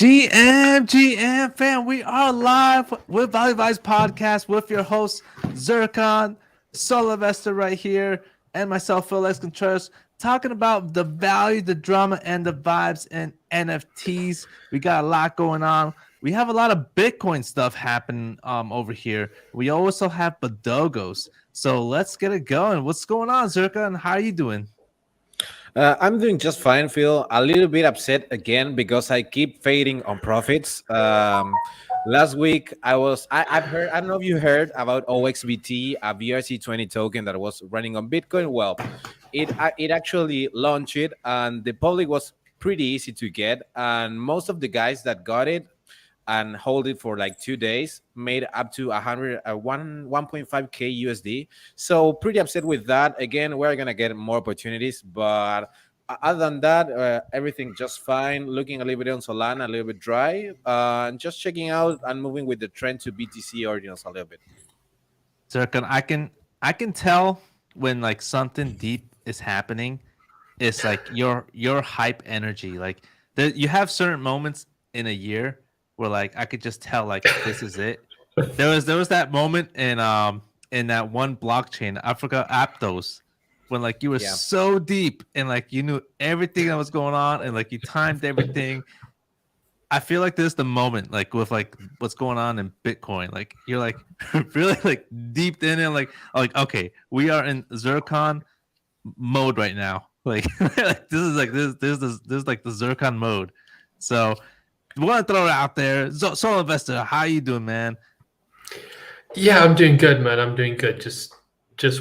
GM fam, we are live with Value Vibes Podcast with your host Zircon, Solinvestor right here, and myself, Phil X Contreras, talking about the value, the drama, and the vibes in NFTs. We got a lot going on. We have a lot of Bitcoin stuff happening over here. We also have Badogos. So let's get it going. What's going on, Zircon? How are you doing? I'm doing just fine, Phil. A little bit upset again because I keep fading on profits. Last week I've heard, I don't know if you heard about OXBT, a BRC20 token that was running on Bitcoin. Well, it actually launched it, and the public was pretty easy to get, and most of the guys that got it and hold it for like 2 days made up to 1.5k USD. So pretty upset with that. Again, we're gonna get more opportunities, but other than that, everything just fine. Looking a little bit on Solana, a little bit dry, and just checking out and moving with the trend to BTC Ordinals a little bit. Zircon, I can tell when like something deep is happening. It's like your hype energy. Like you have certain moments in a year where like I could just tell like this is it. There was that moment in that one blockchain, I forgot Aptos, when like you were Yeah. so deep and like you knew everything that was going on and like you timed everything. I feel like this is the moment, like with like what's going on in Bitcoin. Like you're like really like deep in it, like okay, we are in Zircon mode right now. Like, like this is like this is like the Zircon mode. So we want to throw it out there. Soul Investor, how you doing, man? Yeah, I'm doing good, man. I'm doing good. Just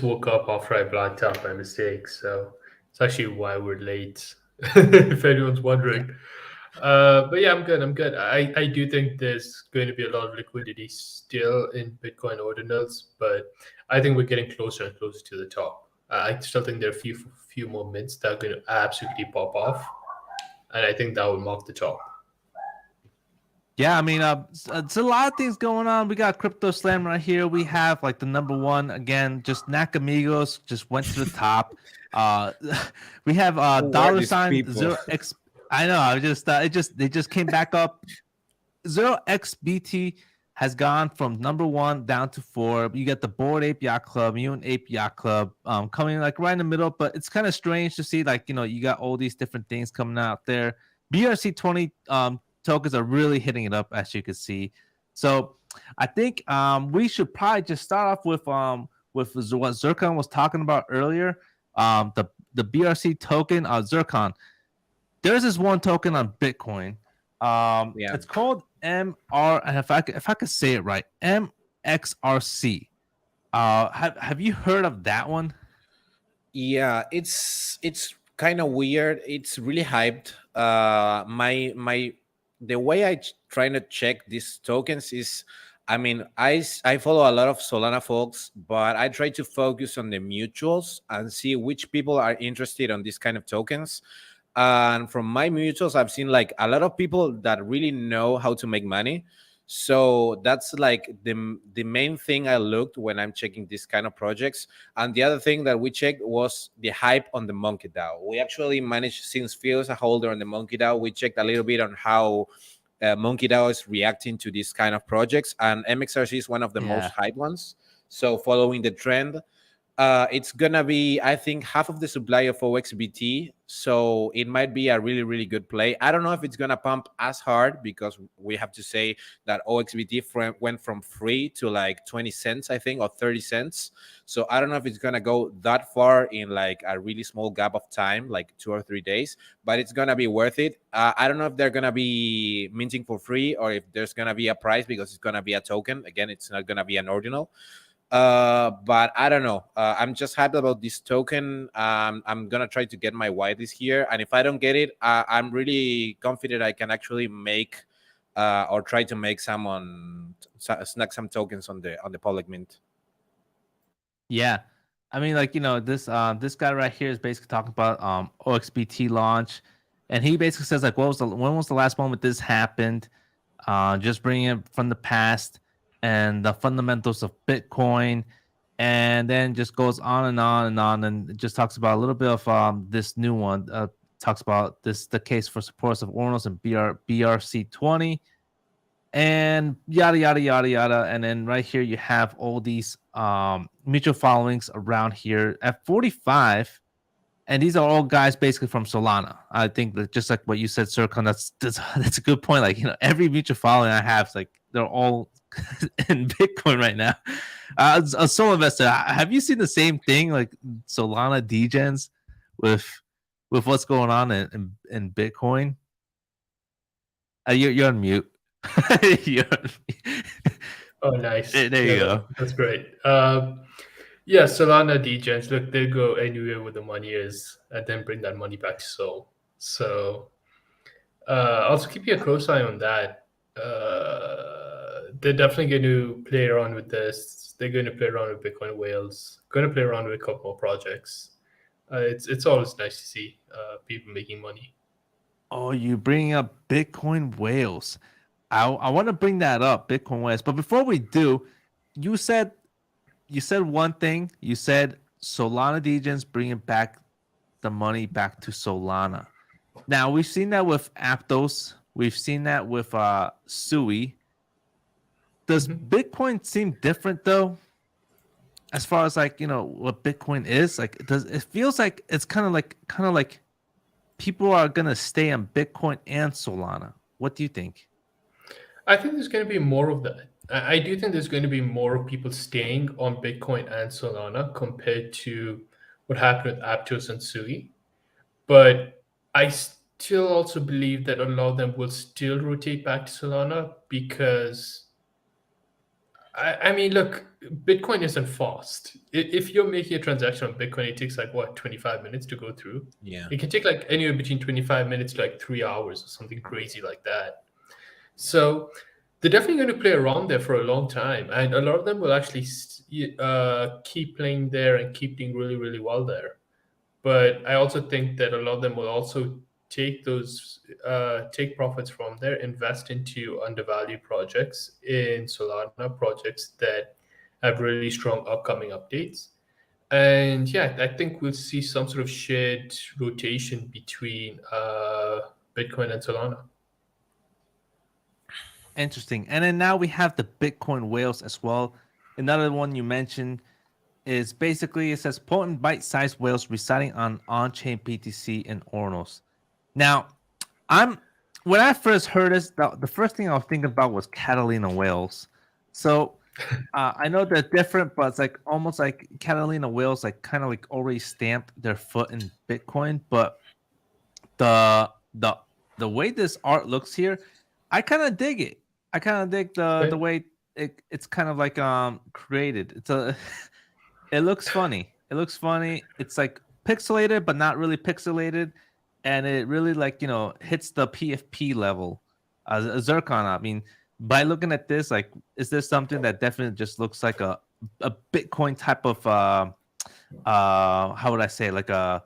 woke up after I blacked out by mistake, so it's actually why we're late. If anyone's wondering. But yeah, I'm good. I'm good. I do think there's going to be a lot of liquidity still in Bitcoin ordinals, but I think we're getting closer and closer to the top. I still think there are a few more mints that are going to absolutely pop off, and I think that will mark the top. Yeah, I mean, it's a lot of things going on. We got Crypto Slam right here. We have like the number one again, just Nakamigos just went to the top. Uh, we have Who are dollar these sign people? zero x. I know. I just they just came back up. 0xBT has gone from number one down to four. You get the Bored Ape Yacht Club, Mutant Ape Yacht Club, coming like right in the middle. But it's kind of strange to see like you got all these different things coming out there. BRC20 tokens are really hitting it up, as you can see. So I think we should probably just start off with what Zircon was talking about earlier. The BRC token, Zircon. There's this one token on Bitcoin. Yeah. It's called MR. If I could say it right, MXRC. Have you heard of that one? Yeah, it's kind of weird. It's really hyped. My the way trying to check these tokens is, I mean, I follow a lot of Solana folks, but I try to focus on the mutuals and see which people are interested on these kind of tokens. And from my mutuals, I've seen like a lot of people that really know how to make money. So that's like the main thing I looked when I'm checking these kind of projects. And the other thing that we checked was the hype on the Monkey DAO. We actually managed, since Phil is a holder on the Monkey DAO, we checked a little bit on how Monkey DAO is reacting to these kind of projects. And MXRC is one of the most hyped ones. So following the trend, it's gonna be, I think, half of the supply of OXBT, so it might be a really, really good play. I don't know if it's gonna pump as hard because we have to say that OXBT went from free to like 20 cents, I think, or 30 cents. So I don't know if it's gonna go that far in like a really small gap of time, like 2 or 3 days, but it's gonna be worth it. I don't know if they're gonna be minting for free or if there's gonna be a price because it's gonna be a token. Again, it's not gonna be an ordinal. But I don't know. I'm just happy about this token. I'm gonna try to get my whitelist here, and if I don't get it, I'm really confident I can actually make or try to make snag some tokens on the public mint. Yeah, I mean, like this guy right here is basically talking about OXBT launch, and he basically says like, when was the last moment this happened? Just bringing it from the past and the fundamentals of Bitcoin, and then just goes on and on and on, and just talks about a little bit of this new one. talks about the case for supporters of Ordinals and BRC20, and yada yada yada yada. And then right here you have all these mutual followings around here at 45. And these are all guys basically from Solana. I think that just like what you said, Zircon, that's a good point. Like, every mutual following I have is like they're all in Bitcoin right now. A Solinvestor, have you seen the same thing, like Solana degens with what's going on in Bitcoin? You're on mute. You're on mute. Oh, nice. There you go. That's great. Yeah, Solana degens, look, they go anywhere where the money is and then bring that money back to Sol. So also keep a close eye on that. They're definitely going to play around with this. They're going to play around with Bitcoin whales, going to play around with a couple more projects. It's always nice to see people making money. Oh, you bring up Bitcoin whales. I want to bring that up, Bitcoin whales. But before we do, you said one thing. You said Solana degens bringing back the money back to Solana. Now we've seen that with Aptos. We've seen that with Sui. Does Bitcoin seem different though? As far as like what Bitcoin is, like it feels like it's kind of like people are gonna stay on Bitcoin and Solana. What do you think? I think there's going to be more of that. I do think there's going to be more people staying on Bitcoin and Solana compared to what happened with Aptos and Sui. But I still also believe that a lot of them will still rotate back to Solana because, I mean, look, Bitcoin isn't fast. If you're making a transaction on Bitcoin, it takes like, 25 minutes to go through? Yeah. It can take like anywhere between 25 minutes to like 3 hours or something crazy like that. So they're definitely going to play around there for a long time. And a lot of them will actually keep playing there and keep doing really, really well there. But I also think that a lot of them will also take profits from there, invest into undervalued projects in Solana, projects that have really strong upcoming updates. And yeah, I think we'll see some sort of shared rotation between Bitcoin and Solana. Interesting. And then now we have the Bitcoin whales as well. Another one you mentioned is basically, it says potent bite-sized whales residing on on-chain BTC and Ordinals. Now, when I first heard this, the first thing I was thinking about was Catalina whales. So I know they're different, but it's like almost like Catalina whales, like kind of like already stamped their foot in Bitcoin. But the way this art looks here, I kind of dig it. I kind of dig the way it's kind of like created. It looks funny. It looks funny. It's like pixelated, but not really pixelated, and it really like hits the PFP level. Zircon. I mean, by looking at this, like, is this something that definitely just looks like a Bitcoin type of how would I say, like a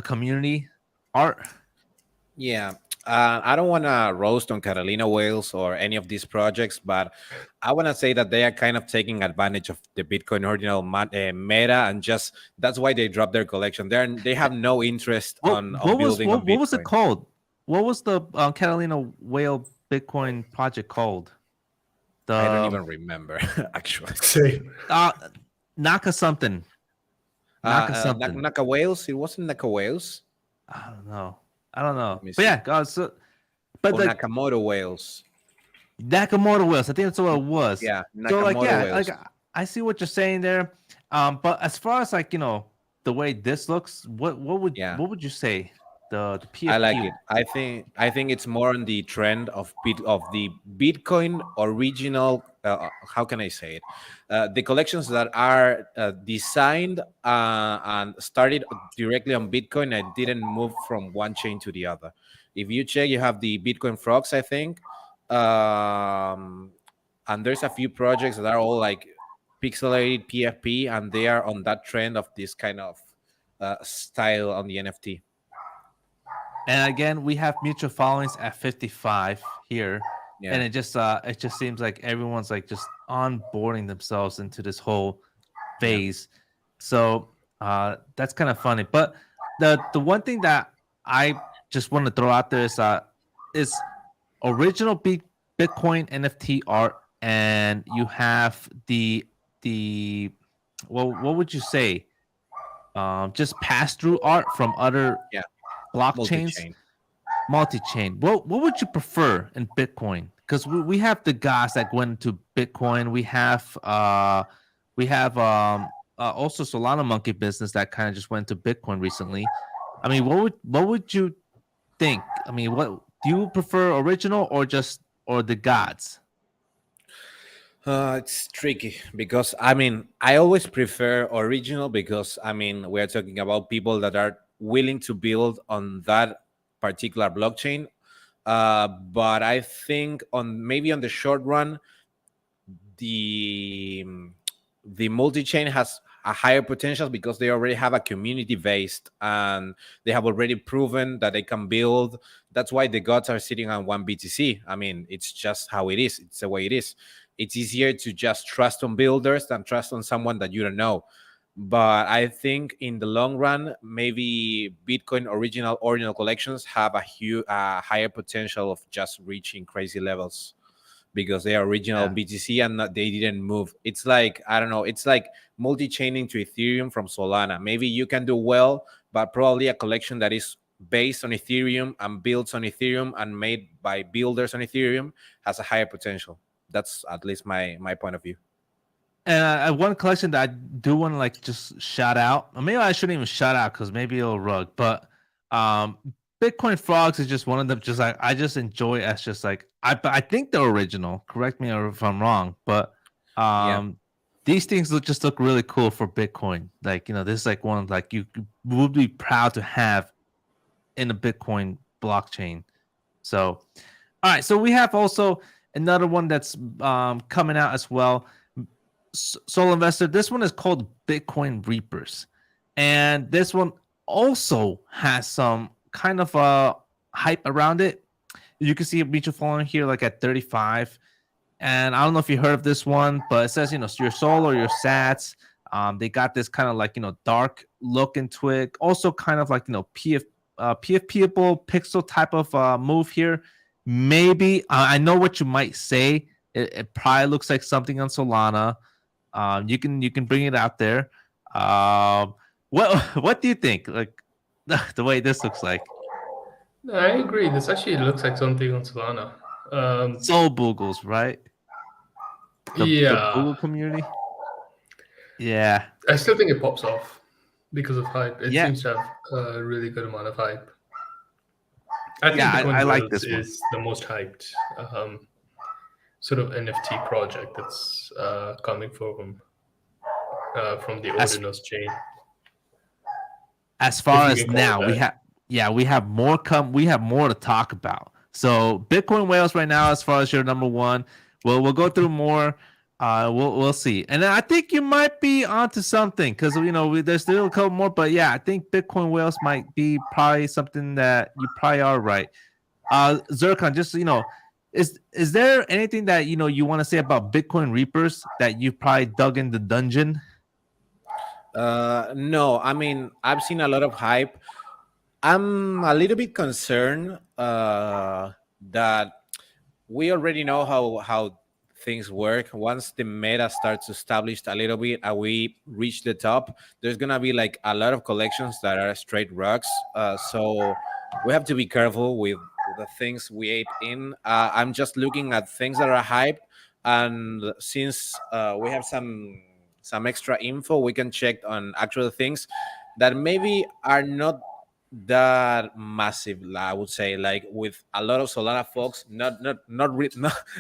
community art? Yeah. I don't want to roast on Catalina whales or any of these projects, but I want to say that they are kind of taking advantage of the Bitcoin ordinal meta, and just that's why they dropped their collection. They have no interest on building on Bitcoin. What was it called? What was the Catalina whale Bitcoin project called? I don't even remember actually. Naka something. Naka whales. It wasn't Naka whales. I don't know. But yeah, but like Nakamoto whales. Nakamoto whales. I think that's what it was. Yeah. Nakamoto whales. Like I see what you're saying there. But as far as like the way this looks, what would you say? The PFP? I like it. I think it's more on the trend of the Bitcoin original. How can I say it? The collections that are designed and started directly on Bitcoin and didn't move from one chain to the other. If you check, you have the Bitcoin frogs, I think, and there's a few projects that are all like pixelated PFP, and they are on that trend of this kind of style on the NFT. And again, we have mutual followings at 55 here. Yeah. And it just seems like everyone's like just onboarding themselves into this whole phase. Yeah. So that's kind of funny. But the one thing that I just want to throw out there is original Bitcoin NFT art, and you have the well, what would you say? Just pass through art from other Yeah, blockchains, multi-chain. multi-chain. What would you prefer in Bitcoin? Because we have the guys that went into Bitcoin. We have also Solana Monkey Business that kind of just went to Bitcoin recently. I mean, what would you think? I mean, what do you prefer, original or the gods? It's tricky because I mean I always prefer original because I mean we're talking about people that are willing to build on that particular blockchain. But I think on maybe on the short run, the the multi-chain has a higher potential because they already have a community based and they have already proven that they can build. That's why the gods are sitting on one BTC. I mean, it's just how it is. It's the way it is. It's easier to just trust on builders than trust on someone that you don't know. But I think in the long run, maybe Bitcoin original ordinal collections have a huge, higher potential of just reaching crazy levels because they are original Yeah. BTC and they didn't move. It's like, I don't know, it's like multi-chaining to Ethereum from Solana. Maybe you can do well, but probably a collection that is based on Ethereum and built on Ethereum and made by builders on Ethereum has a higher potential. That's at least my point of view. And one collection that I do want to like just shout out. Or maybe I shouldn't even shout out because maybe it'll rug. But um, Bitcoin Frogs is just one of them. Just like I just enjoy as just like I think they're original. Correct me if I'm wrong, but Yeah. these things just look really cool for Bitcoin. Like this is like one like you would be proud to have in a Bitcoin blockchain. So, all right. So we have also another one that's coming out as well. Solinvestor. This one is called Bitcoin Reapers, and this one also has some kind of hype around it. You can see a mutual following here, like at 35. And I don't know if you heard of this one, but it says your Sol or your Sats. They got this kind of like dark look into it. Also, kind of like PFPable pixel type of move here. Maybe I know what you might say. It probably looks like something on Solana. You can bring it out there. What what do you think? Like the way this looks like No, I agree. This actually looks like something on Solana. Soul Boogles, right? The Yeah, Boogle community. Yeah, I still think it pops off because of hype. It yeah, seems to have a really good amount of hype. I yeah. think I Bitcoin like Whales this one. is the most hyped sort of NFT project that's coming from the As Ordinals chain, as if far you as can call it now, that. we have more we have more to talk about. So Bitcoin whales right now, as far as your number one, we'll go through more. We'll see, and I think you might be onto something because there's still a couple more, but yeah, I think Bitcoin whales might be probably something that you probably are right. Zircon, just is there anything that you want to say about Bitcoin Reapers that you probably dug in the dungeon? No, I mean, I've seen a lot of hype. I'm a little bit concerned that we already know how things work. Once the meta starts established a little bit and we reach the top, there's gonna be like a lot of collections that are straight rocks. So we have to be careful with the things we ate in. I'm just looking at things that are hyped, and since we have some extra info, we can check on actual things that maybe are not that massive. I would say, like with a lot of Solana folks, not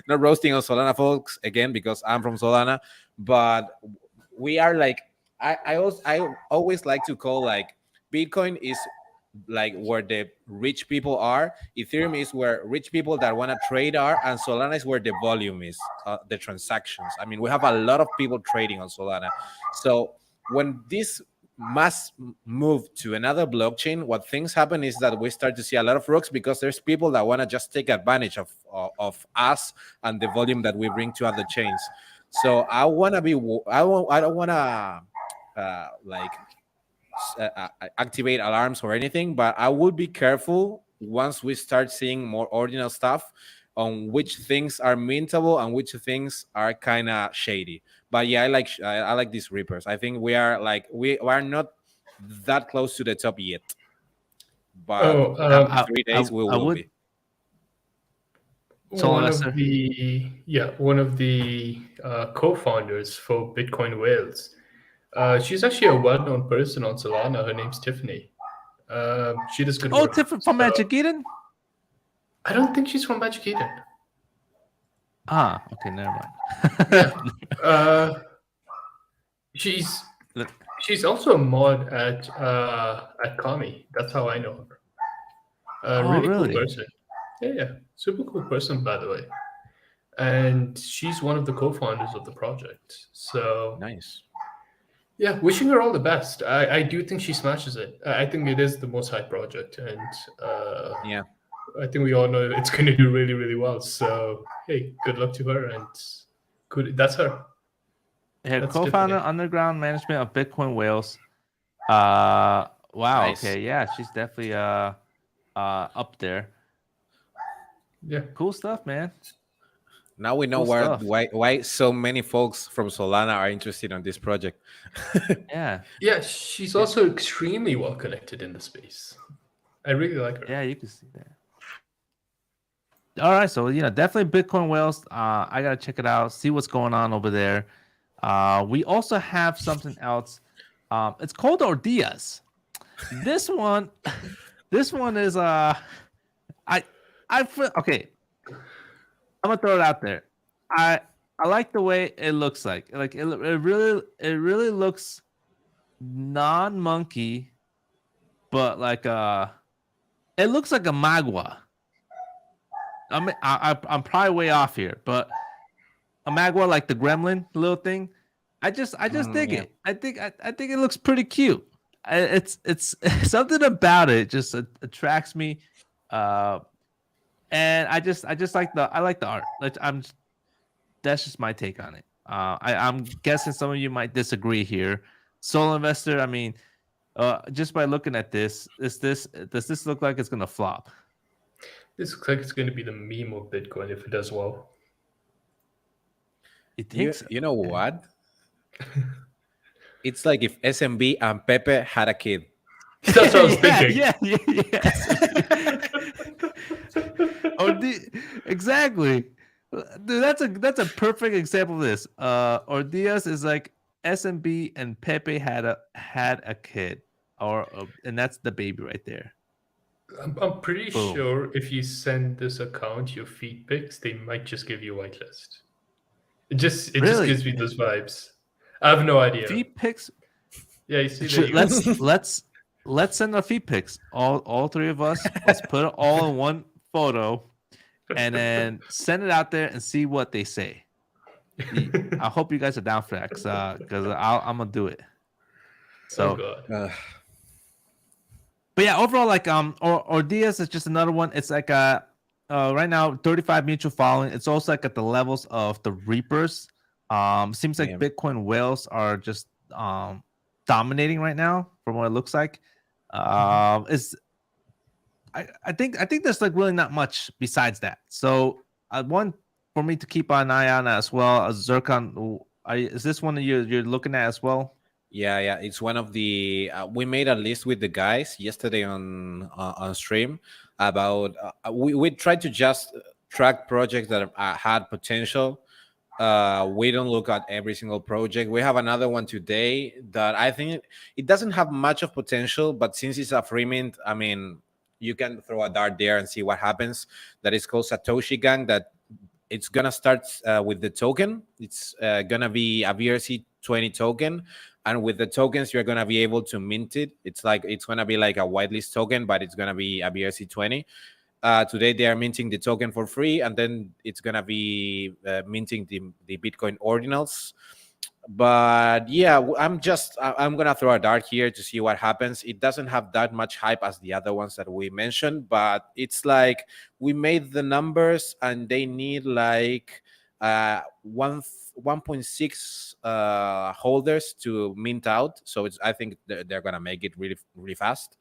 roasting on Solana folks again because I'm from Solana, but we are like I always like to call like Bitcoin is like where the rich people are. Ethereum is where rich people that want to trade are, and Solana is where the volume is, the transactions. I mean, we have a lot of people trading on Solana. So when this mass move to another blockchain, what things happen is that we start to see a lot of rooks because there's people that want to just take advantage of us and the volume that we bring to other chains. So I want to be I don't want to like activate alarms or anything, but I would be careful once we start seeing more ordinal stuff on which things are mintable and which things are kind of shady. But yeah, I like these Reapers. I think we are not that close to the top yet, but Oh, after I, 3 days we I will would be. one of Solinvestor. the co-founders for Bitcoin Wales. She's actually a well-known person on Solana. Her name's Tiffany. She does good Oh, work. different from So, Magic Eden. I don't think she's from Magic Eden. Ah, okay, never mind. Yeah. She's Look, she's also a mod at Kami. That's how I know her. Oh, Really really? cool person. Yeah. Super cool person, by the way. And she's one of the co-founders of the project. So Nice. yeah, wishing her all the best. I do think she smashes it. I think it is the most hyped project, and Yeah. I think we all know it's going to do really, really well. So hey, good luck to her, and good. That's her. Her That's co-founder, Tiffany. underground management of Bitcoin Wales. Wow. Nice. Okay. Yeah, she's definitely up there. Yeah. Cool stuff, man. Now we know Cool stuff. why so many folks from Solana are interested in this project. Yeah. Yeah, she's also extremely well connected in the space. I really like her. Yeah, you can see that. All right, so definitely Bitcoin Wales. I gotta check it out, see what's going on over there. We also have something else. It's called Ordillas. This one, this one is okay. I'm gonna throw it out there. I like the way it looks like. Like it really looks non-monkey, but like it looks like a magua. I mean, I'm probably way off here, but a magua like the gremlin little thing. I just dig Yeah. it. I think it looks pretty cute. It's something about it just attracts me. And I like the art. Like that's just my take on it. I'm guessing some of you might disagree here. Solinvestor, I mean, just by looking at this, does this look like it's gonna flop? This looks like it's going to be the meme of Bitcoin if it does well. You think so? You know what? It's like if SMB and Pepe had a kid. That's what I was thinking. Exactly. Dude, that's a perfect example of this. Ordillas is like SMB and Pepe had a kid, and that's the baby right there. I'm pretty Boom. sure if you send this account your feed pics, they might just give you a whitelist. It just gives me those vibes. I have no idea. Feed pics. Yeah, you see that. Let's send our feed pics. All three of us. Let's put it all in one photo, and then send it out there and see what they say. I hope you guys are down for that, because I'm gonna do it. So. Oh God. But yeah, overall, like Ordillas is just another one. It's like right now 35 mutual following. It's also like at the levels of the Reapers. Seems like Bitcoin whales are just dominating right now from what it looks like. I think there's like really not much besides that. So one for me to keep an eye on as well as Zircon. Is this one that you're looking at as well? Yeah, it's one of the. We made a list with the guys yesterday on stream about. We tried to just track projects that had potential. We don't look at every single project. We have another one today that I think it doesn't have much of potential, but since it's a free mint, I mean, you can throw a dart there and see what happens. That is called Satoshi Gang. That it's gonna start with the token. It's gonna be a BRC20 token. And with the tokens, you're gonna be able to mint it. It's gonna be like a whitelist token, but it's gonna be a BRC20. Today they are minting the token for free, and then it's gonna be minting the Bitcoin Ordinals. But yeah, I'm gonna throw a dart here to see what happens. It doesn't have that much hype as the other ones that we mentioned, but it's like we made the numbers, and they need like 1.6 holders to mint out. So I think they're gonna make it really really fast.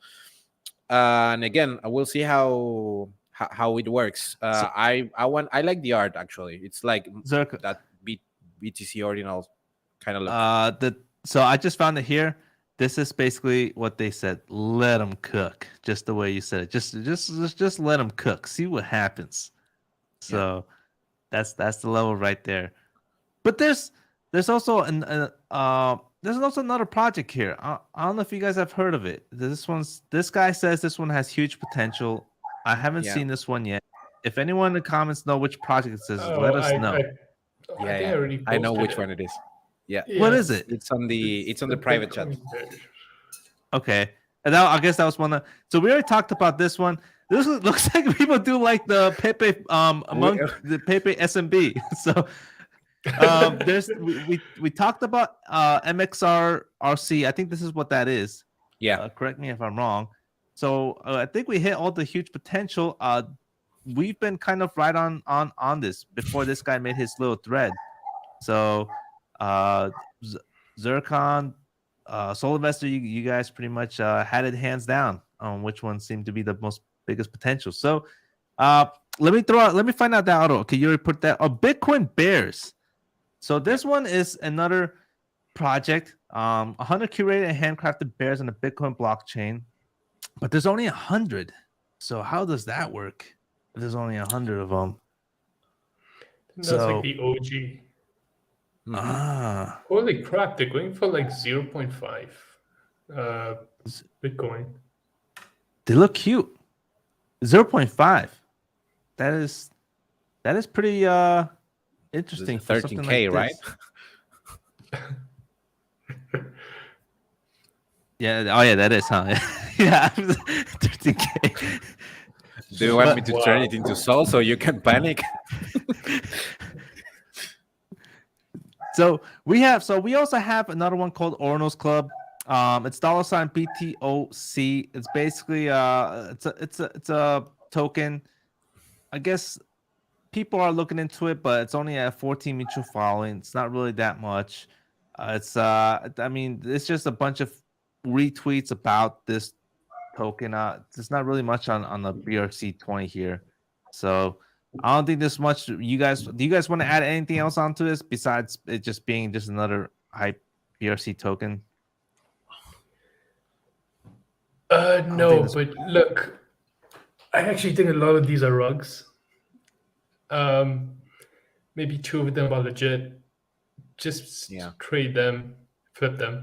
And again, we'll see how it works. I like the art actually. It's like Zircon. that BTC ordinal kind of look. So I just found it here. This is basically what they said. Let them cook, just the way you said it. Just let them cook. See what happens. So that's the level right there. But there's also there's also another project here. I don't know if you guys have heard of it. This guy says this one has huge potential. I haven't seen this one yet. If anyone in the comments know which project it is, let us know. I know which one it is. Yeah. What is it? It's on the private chat. Okay. And I guess that was one of. So we already talked about this one. This looks like people do like the Pepe among the Pepe SMB. So we talked about MXRC. I think this is what that is. Yeah. Correct me if I'm wrong. So I think we hit all the huge potential. We've been kind of right on this before this guy made his little thread. So Zircon, Solinvestor, you guys pretty much had it hands down on which one seemed to be the most biggest potential. So let me find out that auto. Okay, you already put that. Oh, Bitcoin Bears. So this one is another project. 100 curated and handcrafted bears on the Bitcoin blockchain, but there's only 100. So how does that work? If there's only 100 of them. That's like the OG. Holy crap, they're going for like 0.5 Bitcoin. They look cute. 0.5. That is pretty interesting. 13K, like right? Yeah. Oh yeah, that is, huh? Yeah. 13K. Do you want me to turn it into Sol so you can panic? So we also have another one called Ordinals Club. It's $BTOC. It's basically it's a token. I guess people are looking into it, but it's only at 14 mutual following. It's not really that much. It's just a bunch of retweets about this token. There's not really much on the BRC20 here. So I don't think there's much. Do you guys want to add anything else onto this besides it just being just another hype BRC token? No, but look, I actually think a lot of these are rugs. Maybe 2 of them are legit. Just trade them, flip them,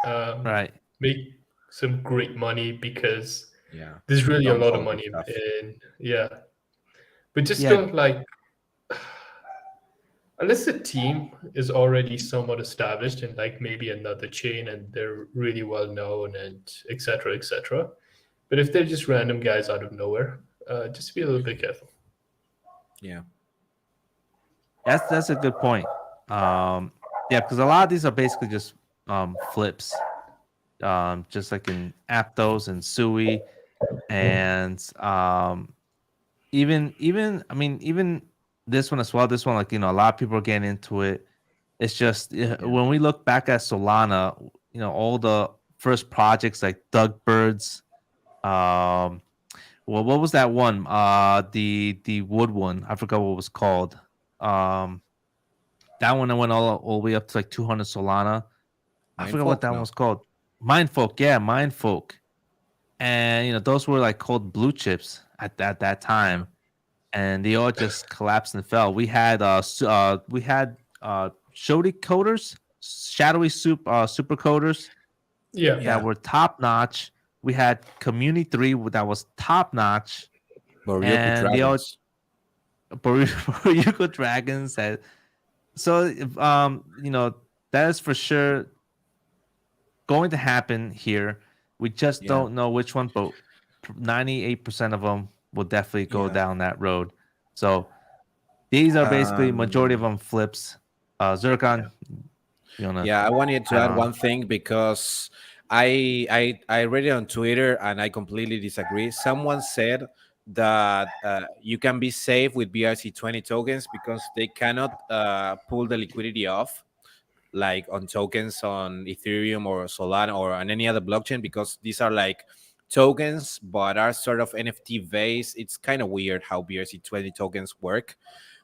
right? Make some great money because there's really a lot of money in. But just don't like, unless the team is already somewhat established in like maybe another chain and they're really well known and etc. But if they're just random guys out of nowhere, just be a little bit careful. Yeah, that's a good point. Because a lot of these are basically just flips, just like in Aptos and Sui, and even this one as well. This one, like, a lot of people are getting into it. It's just when we look back at Solana, all the first projects like Doug Bird's, what was that one? The wood one. I forgot what it was called. That one I went all the way up to like 200 Solana. I forgot what that one was called. Mindfolk, Mindfolk. And those were like called blue chips at that time, and they all just collapsed and fell. We had shadowy coders, super coders, that were top notch. We had Community 3 that was top notch, and Boryuko Dragons had. So that is for sure going to happen here. We just don't know which one, but 98% of them will definitely go down that road. So these are basically majority of them flips. Zircon, I wanted to add one thing because I read it on Twitter and I completely disagree. Someone said that you can be safe with BRC20 tokens because they cannot pull the liquidity off like on tokens on Ethereum or Solana or on any other blockchain, because these are like tokens but are sort of NFT based. It's kind of weird how BRC20 tokens work.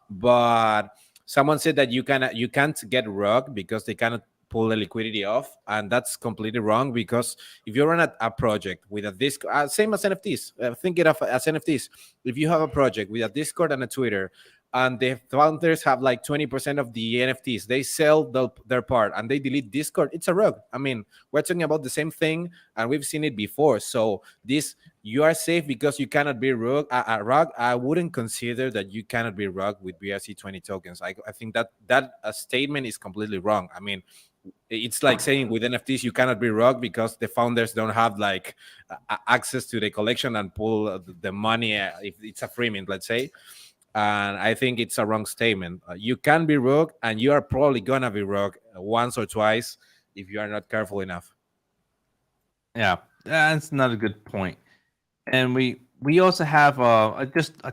But someone said that you can't get rug because they cannot pull the liquidity off, and that's completely wrong. Because if you run a project with a Discord, same as NFTs, think it of as NFTs. If you have a project with a Discord and a Twitter, and the founders have like 20% of the NFTs, they sell their part and they delete Discord, it's a rug. I mean, we're talking about the same thing, and we've seen it before. So this, you are safe because you cannot be rug. I wouldn't consider that you cannot be rug with BRC20 tokens. I think that statement is completely wrong. I mean, it's like saying with NFTs you cannot be rug because the founders don't have like access to the collection and pull the money if it's a free mint, let's say. And I think it's a wrong statement. You can be rogue, and you are probably gonna be rogue once or twice if you are not careful enough. Yeah, that's not a good point. And we also have I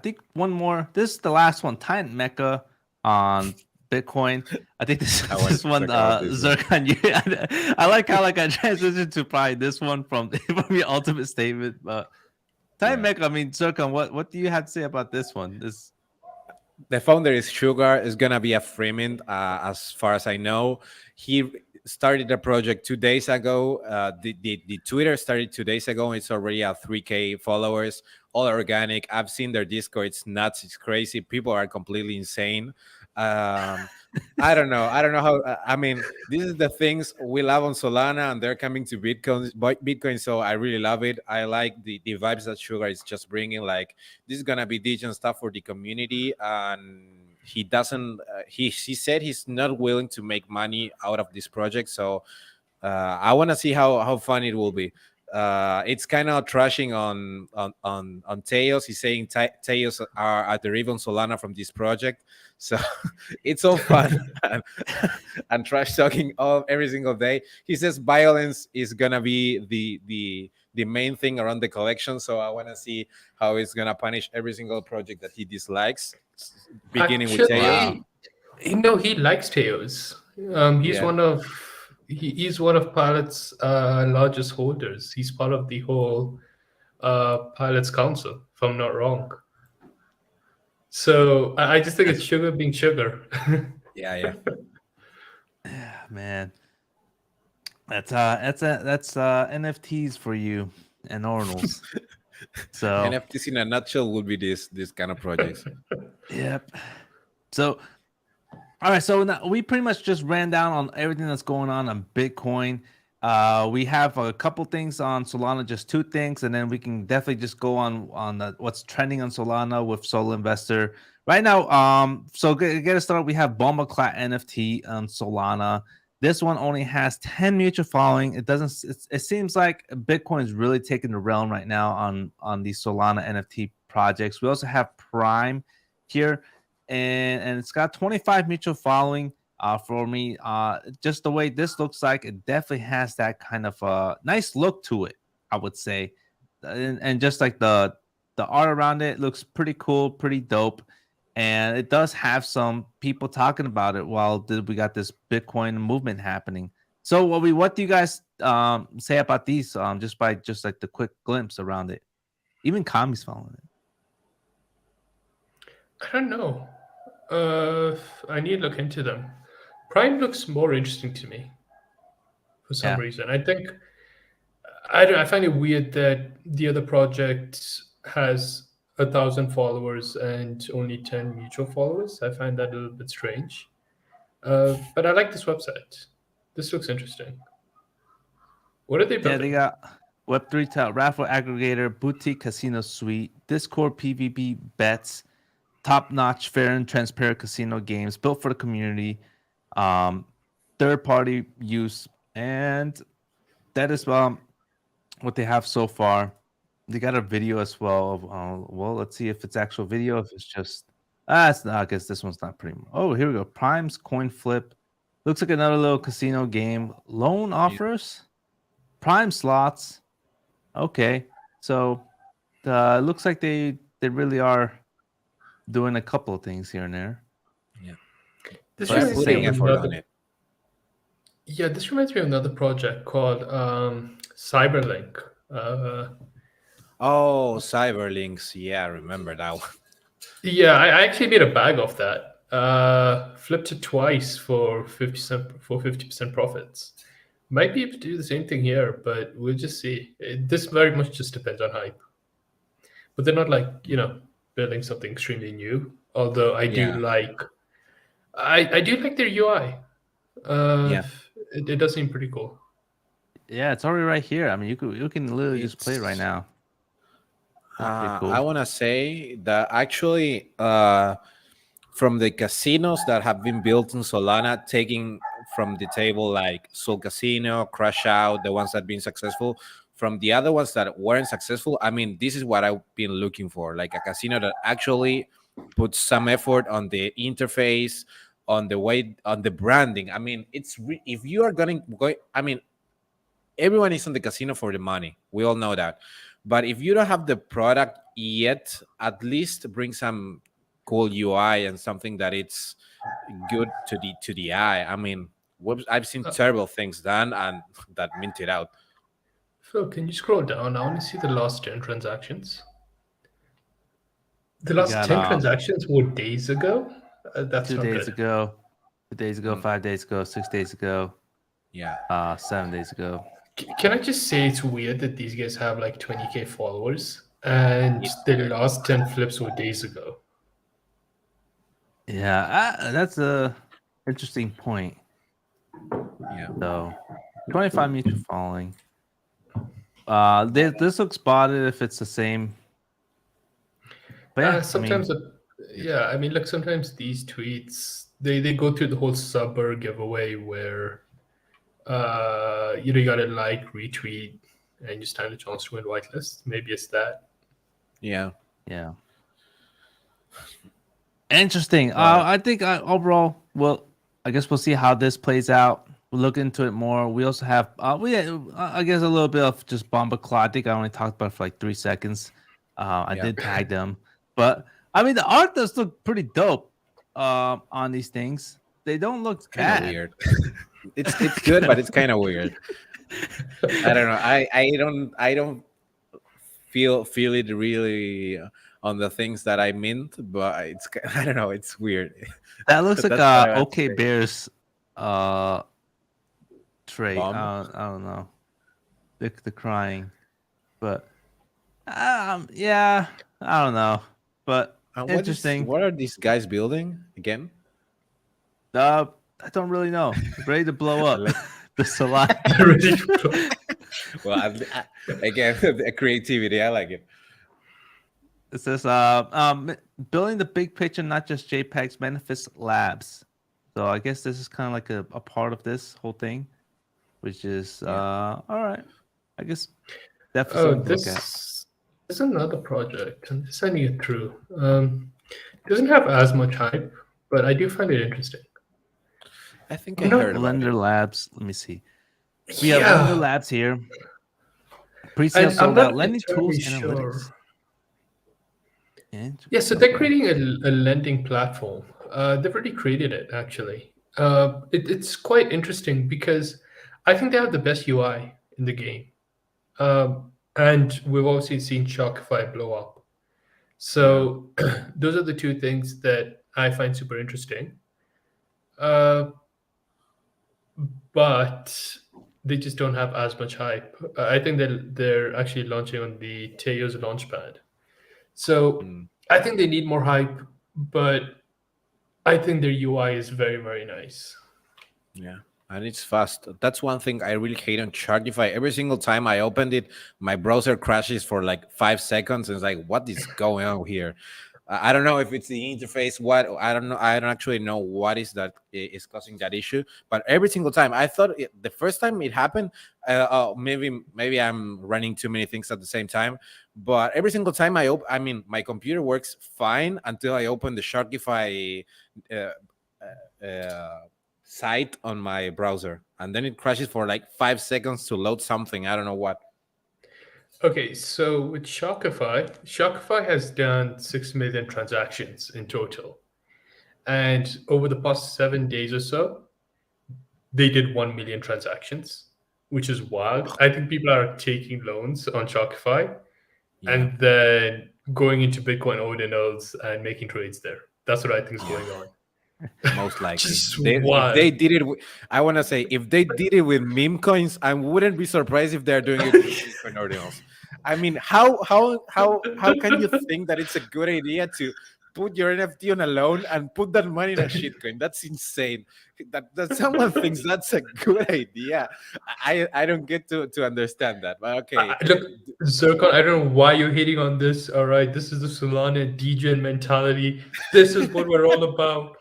think one more. This is the last one. Taiyo Meka on Bitcoin. I think this I want this to one check out this one. Zircon. I like how like I transitioned to probably this one from your ultimate statement. But Taiyo Meka, I mean Zircon. What do you have to say about this one? The founder is Sugar, is gonna be a Freeman, as far as I know. He started the project 2 days ago. The Twitter started 2 days ago. It's already at 3K followers, all organic. I've seen their Discord. It's nuts. It's crazy. People are completely insane. Um, I don't know. I don't know how. I mean, this is the things we love on Solana, and they're coming to Bitcoin. So I really love it. I like the vibes that Sugar is just bringing. Like, this is gonna be decent stuff for the community, and he doesn't. He said he's not willing to make money out of this project. So I want to see how fun it will be. It's kind of trashing on Tails. He's saying Tails are at the ribbon Solana from this project. So it's all fun and trash talking every single day. He says violence is gonna be the main thing around the collection. So I want to see how he's gonna punish every single project that he dislikes, beginning with Tails. He likes Teos. He's Yeah. he's one of Pilot's largest holders. He's part of the whole Pilot's Council, if I'm not wrong. So I just think it's sugar being sugar. Yeah. Yeah, man. That's NFTs for you and Ordinals. So NFTs in a nutshell would be this kind of projects. Yep. So all right, so now we pretty much just ran down on everything that's going on Bitcoin. We have a couple things on Solana, just 2 things, and then we can definitely just go on what's trending on Solana with Solinvestor right now. So get us started. We have Bombaclot NFT on Solana. This one only has 10 mutual following. It seems like Bitcoin is really taking the realm right now on these Solana NFT projects. We also have Prime here, and it's got 25 mutual following. For me, just the way this looks like, it definitely has that kind of nice look to it, I would say, and just like the art around it looks pretty cool, pretty dope, and it does have some people talking about it while we got this Bitcoin movement happening. So, what do you guys say about these? Just like the quick glimpse around it, even Kami's following it. I don't know. I need to look into them. Prime looks more interesting to me for some reason. I think I find it weird that the other project has 1,000 followers and only 10 mutual followers. I find that a little bit strange. But I like this website. This looks interesting. What are they building? Yeah, they got Web3 raffle aggregator, boutique casino suite, Discord PvP bets, top-notch, fair and transparent casino games built for the community, third-party use, and that is what they have so far. They got a video as well. Well, let's see if it's actual video. If it's just it's not. I guess this one's not pretty. Oh, here we go. Prime's coin flip. Looks like another little casino game. Loan offers, Prime slots. Okay, so looks like they they really are doing a couple of things here and there. Yeah, This they're reminds me putting of effort on another. it. Yeah, this reminds me of another project called Cyberlink. Oh, Cyberlinks. Yeah, I remember that one. Yeah, I actually made a bag of that. Flipped it twice for 50% profits. Might be able to do the same thing here, but we'll just see. This very much just depends on hype. But they're not like, building something extremely new. Although Yeah, I do like their UI. yeah. It does seem pretty cool. Yeah, it's already right here. I mean, you can literally just play it right It's now. That's pretty I cool. want to say that actually, from the casinos that have been built in Solana, taking from the table like Soul Casino, Crash Out, the ones that have been successful, from the other ones that weren't successful, I mean, this is what I've been looking for, like a casino that actually puts some effort on the interface, on the way, on the branding. I mean, if you are going, I mean, everyone is on the casino for the money. We all know that. But if you don't have the product yet, at least bring some cool UI and something that it's good to the eye. I mean, I've seen Uh, terrible things done and that minted out. Phil, can you scroll down? I want to see the last 10 transactions. The You last got 10 transactions were days ago? That's 2 not days good. ago, 2 days ago, Mm, 5 days ago, 6 days ago, yeah. 7 days ago. Can I just say it's weird that these guys have like 20K followers and It's the weird. last 10 flips were days ago? Yeah, that's a interesting point. Yeah. So, 25 mutual following. This looks spotted if it's the same. But yeah, I mean, Sometimes, yeah, I mean, look, sometimes these tweets, they go through the whole Subber giveaway where, you got to like, retweet, and you stand a chance to win whitelist. Maybe it's that. Yeah. yeah. Interesting. But I think overall, well, I guess we'll see how this plays out. We'll look into it more. We also have, I guess a little bit of just Bombaclot. I think I only talked about it for like 3 seconds. I yeah, did tag them, but I mean, the art does look pretty dope. On these things, they don't look it's kind of bad. weird. It's good, but it's kind of weird. I don't know. I don't feel it really on the things that I mint, but it's I don't know. It's weird. That looks like That's what I have to OK say. Bears trait. Bomb. I don't know. The crying, but yeah, I don't know, but And interesting. what are these guys building again? I don't really know. Ready to blow I up like the Solana. Really? well again the creativity. I like it. It says building the big picture, not just JPEGs, Manifest Labs. So I guess this is kind of like a part of this whole thing, which is Yeah. all right. I guess definitely Oh, something to look at. this is another project. I'm just sending it through. Doesn't have as much hype, but I do find it interesting. I think I I'm not. heard about it. Blender Labs. Let me see. We have Blender Yeah, Labs here. Pre-sale and I'm sold out. not Lending tools, entirely analytics. sure. Interesting. Yeah, so they're Okay. creating a lending platform. They've already created it, actually. It's quite interesting because I think they have the best UI in the game. And we've obviously seen Shopify blow up. So those are the two things that I find super interesting. But they just don't have as much hype. I think they're actually launching on the Taiyo's launchpad. So Mm, I think they need more hype, but I think their UI is very, very nice. yeah. And it's fast. That's one thing I really hate on Chartify. Every single time I opened it, my browser crashes for like 5 seconds. And it's like, what is going on here? I don't know if it's the interface. What I don't know. I don't actually know what is that is causing that issue. But every single time, I thought the first time it happened, maybe I'm running too many things at the same time. But every single time I mean, my computer works fine until I open the Sharkify uh, site on my browser, and then it crashes for like 5 seconds to load something. I don't know what. Okay, so with Shopify has done 6 million transactions in total. And over the past 7 days or so, they did 1 million transactions, which is wild. I think people are taking loans on Shopify and then going into Bitcoin Ordinals and making trades there. That's what I think is going on. Most likely. Just If wild. they did it, I want to say, if they did it with meme coins, I wouldn't be surprised if they're doing it with Bitcoin ordinals. I mean, how can you think that it's a good idea to put your NFT on a loan and put that money in a shitcoin? That's insane. That someone thinks that's a good idea. I don't get to understand that. But okay. Look, Zircon, I don't know why you're hitting on this. All right, this is the Solana DJ mentality. This is what we're all about.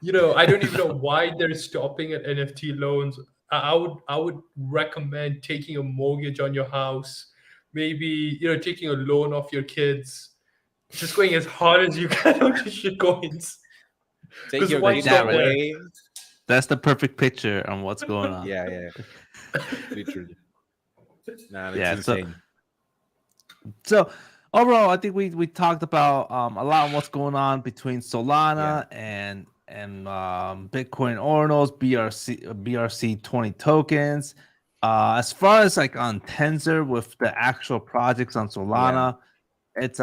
I don't even know why they're stopping at NFT loans. I would recommend taking a mortgage on your house, maybe taking a loan off your kids, just going as hard as you can onto shit coins. Take your why kids stop there? away. That's the perfect picture on what's going on. Yeah. Literally. Nah, it's Yeah, insane. So overall, I think we talked about a lot of what's going on between Solana and Bitcoin Ordinals, BRC 20 tokens. As far as like on Tensor with the actual projects on Solana, it's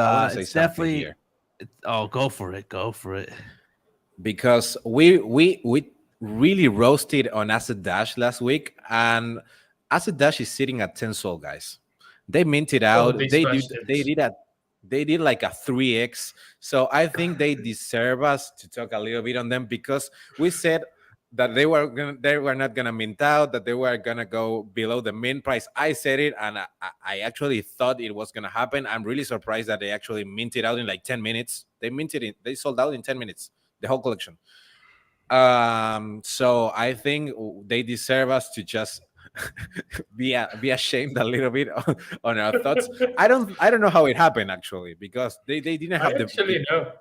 definitely here. Go for it. Because we really roasted on Assetdash last week, and Assetdash is sitting at 10 Sol, guys. They minted out. They did like a 3x. So I think they deserve us to talk a little bit on them, because we said that they were not gonna mint out, that they were gonna go below the mint price. I said it, and I actually thought it was gonna happen. I'm really surprised that they actually minted out in like 10 minutes. They sold out in 10 minutes, the whole collection. So I think they deserve us to just be ashamed a little bit on our thoughts. I don't know how it happened actually, because they didn't have actually know.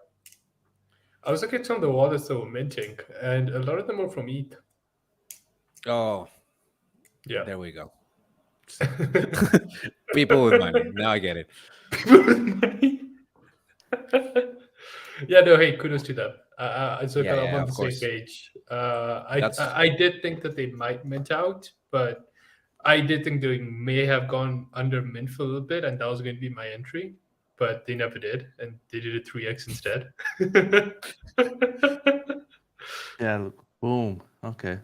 I was looking at some of the wallets that were minting, and a lot of them were from ETH. Oh, yeah. There we go. People with money. Now I get it. People with money. Yeah, no, hey, kudos to them. So I'm on the same page. I did think that they might mint out, but I did think they may have gone under mint for a little bit, and that was going to be my entry, but they never did, and they did a 3x instead. Yeah, boom. Okay.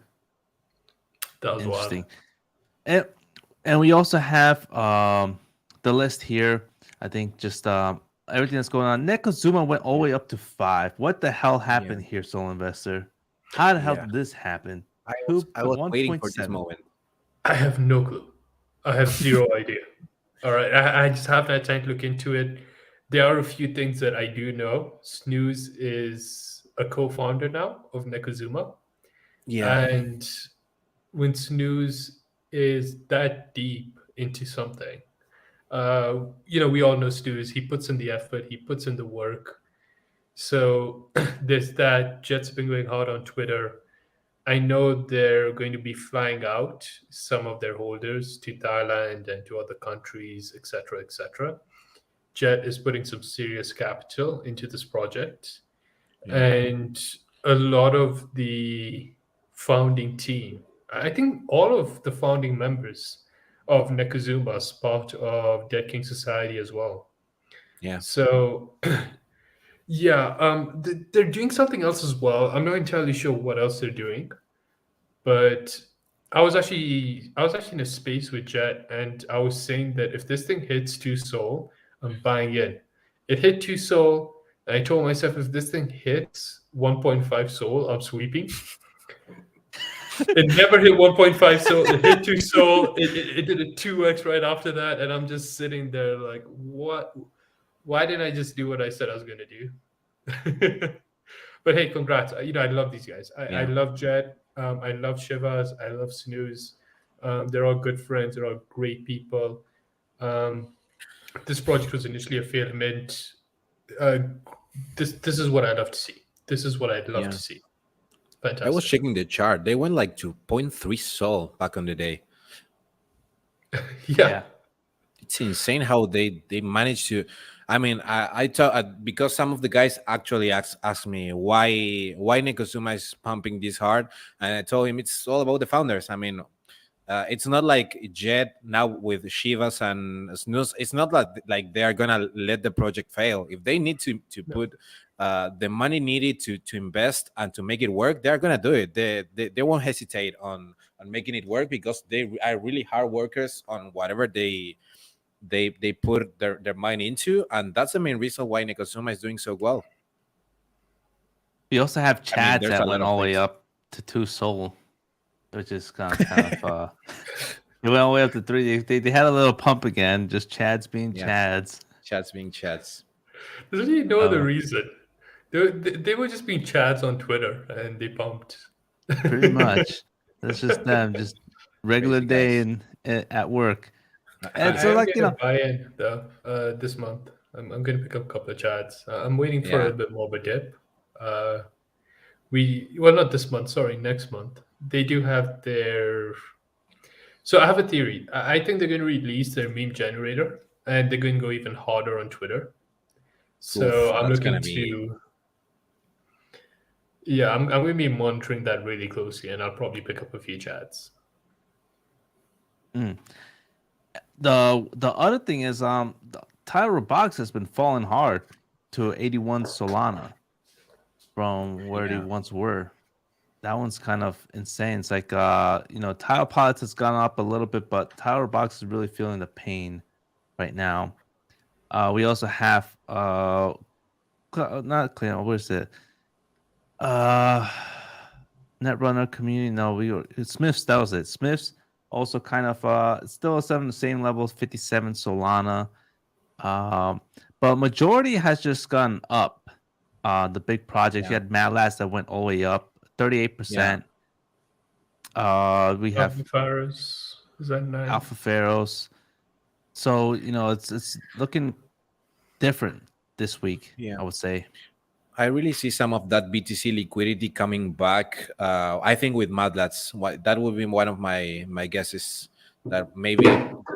That was interesting. Wild. And we also have the list here. I think just everything that's going on. Nekozuma went all the way up to 5. What the hell happened here, Solinvestor? How the hell did this happen? I was waiting for this moment. I have no clue. I have zero idea. All right. I just haven't had time to look into it. There are a few things that I do know. Snooze is a co-founder now of Nekozuma. Yeah. And when Snooze is that deep into something, we all know Snooze. He puts in the effort. He puts in the work. So there's that. Jet's been going hard on Twitter. I know they're going to be flying out some of their holders to Thailand and to other countries, etc., etc. Jet is putting some serious capital into this project. And a lot of the founding team, I think all of the founding members of Nekozuma is part of Dead King Society as well. Yeah. So, they're doing something else as well. I'm not entirely sure what else they're doing, but I was actually in a space with Jet, and I was saying that if this thing hits 2 Sol, I'm buying in. It hit 2 Sol, and I told myself if this thing hits 1.5 Sol, I'm sweeping. It never hit 1.5 Sol. It hit 2 Sol. It did a 2x right after that, and I'm just sitting there like, what? Why didn't I just do what I said I was going to do? But hey, congrats. I love these guys. I love Jet. I love Shivas. I love Snooze. They're all good friends. They're all great people. This project was initially a failed mint. This is what I'd love to see. This is what I'd love to see. Fantastic. I was checking the chart. They went like to 0.3 Sol back on the day. Yeah. It's insane how they manage to. I mean, I thought because some of the guys actually asked me why Nekozuma is pumping this hard, and I told him it's all about the founders. I mean, it's not like Jet now with Shivas and Snooze. It's not like they are gonna let the project fail. If they need to put the money needed to invest and to make it work, they are gonna do it. They won't hesitate on making it work because they are really hard workers on whatever they put their mind into, and that's the main reason why Nekozuma is doing so well. We also have I mean, Chads there's that a lot went of all the way things. up to 2 Sol, which is kind of it went all the way up to 3. They had a little pump again, just Chads being Yeah. Chads. Chats being chats. There's really no other Oh. reason. They were just being chads on Twitter and they pumped. Pretty much. That's just them, just regular Crazy day guys. at work. I And so, am like, getting a buy-in though this month. I'm going to pick up a couple of chads. I'm waiting for a Yeah. little bit more of a dip. Well, not this month. Sorry, next month. They do have their. So I have a theory. I think they're going to release their meme generator, and they're going to go even harder on Twitter. So Oof, I'm that's looking gonna be. to. Yeah, I'm going to be monitoring that really closely, and I'll probably pick up a few chats. The other thing is Taiyo Robotics has been falling hard to 81 Solana from where they Yeah. once were. That one's kind of insane. It's like Taiyo Pilots has gone up a little bit, but Taiyo Robotics is really feeling the pain right now. We also have not clean. What is it? Netrunner community. No, Smiths. That was it. Smiths also kind of still 7 the same levels, 57 Solana. But majority has just gone up. The big projects. You Yeah. had Mad Labs that went all the way up, 38%. We have Alpha Pharaohs. Is that 9? Alpha Pharaohs. So it's looking different this week. Yeah. I would say. I really see some of that BTC liquidity coming back. I think with Madlats, that would be one of my guesses, that maybe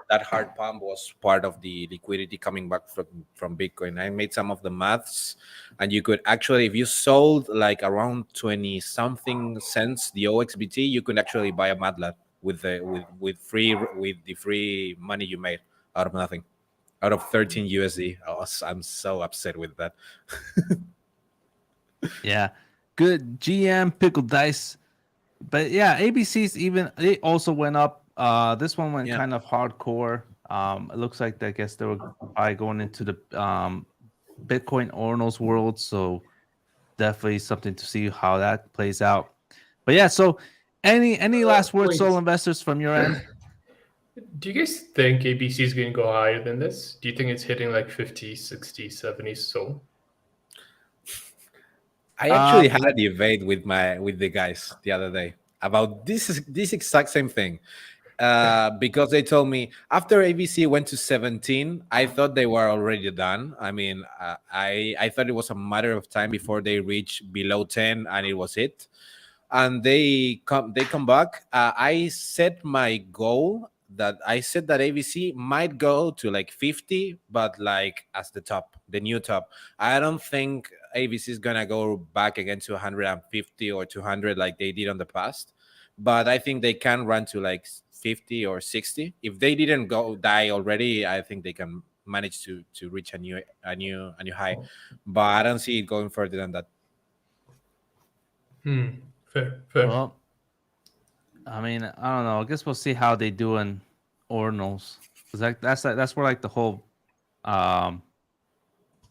that hard pump was part of the liquidity coming back from Bitcoin. I made some of the maths, and you could actually, if you sold like around 20 something cents the OXBT, you could actually buy a Madlat with the free money you made out of nothing, out of 13 USD. I'm so upset with that. Yeah, good GM pickle dice, but yeah, ABCs they also went up. This one went kind of hardcore. It looks like I guess they were probably going into the Bitcoin Ordinals world, so definitely something to see how that plays out. But yeah, so any last words, wait. Soul investors, from your end? Do you guys think ABC is going to go higher than this? Do you think it's hitting like 50, 60, 70 Sol? I actually had a debate with the guys the other day about this exact same thing, because they told me after ABC went to 17, I thought they were already done. I mean, I thought it was a matter of time before they reach below 10, and it was it. And they come back. I set my goal that I said that ABC might go to like 50, but like as the new top. I don't think ABC is gonna go back again to 150 or 200 like they did on the past, but I think they can run to like 50 or 60. If they didn't die already, I think they can manage to reach a new high, but I don't see it going further than that. Fair. Well, I mean, I don't know. I guess we'll see how they do in Ordinals, because that's where like the whole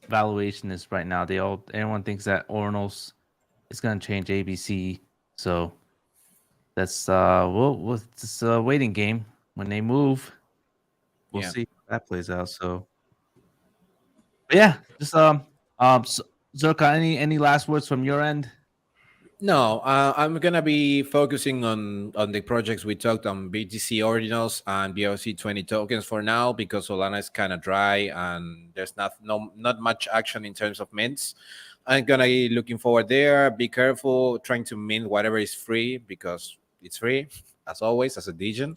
valuation is right now. Everyone thinks that Ordinals is gonna change ABC, so that's it's a waiting game. When they move, we'll see how that plays out. So, but yeah, just Zircon, any last words from your end? No, I'm gonna be focusing on the projects we talked on, BTC Ordinals and BRC20 tokens for now, because Solana is kind of dry and there's not much action in terms of mints. I'm gonna be looking forward there. Be careful trying to mint whatever is free, because it's free as always as a degen.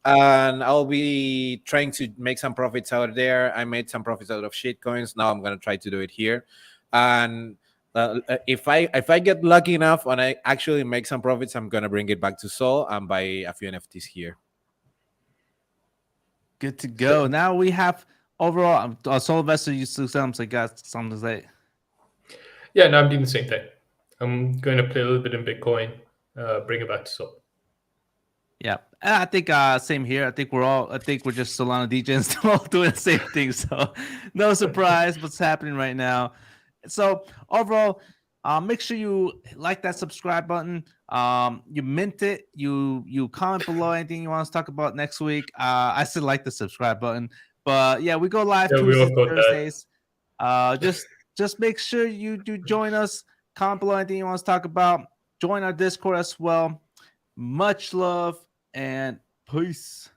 and I'll be trying to make some profits out there. I made some profits out of shitcoins. Now I'm gonna try to do it here, and if I get lucky enough and I actually make some profits, I'm gonna bring it back to Sol and buy a few NFTs here. Good to go. Now we have overall Solinvestor used to some, so got something to say. Yeah, no, I'm doing the same thing. I'm going to play a little bit in Bitcoin, bring it back to Sol. Yeah, I think same here. I think we're just Solana DJs all doing the same thing. So no surprise what's happening right now. So overall, make sure you like that subscribe button. You mint it. You comment below anything you want us to talk about next week. I still like the subscribe button, but yeah, we go live Yeah, we all Tuesdays, thought that. Thursdays. Just make sure you do join us. Comment below anything you want us to talk about. Join our Discord as well. Much love and peace.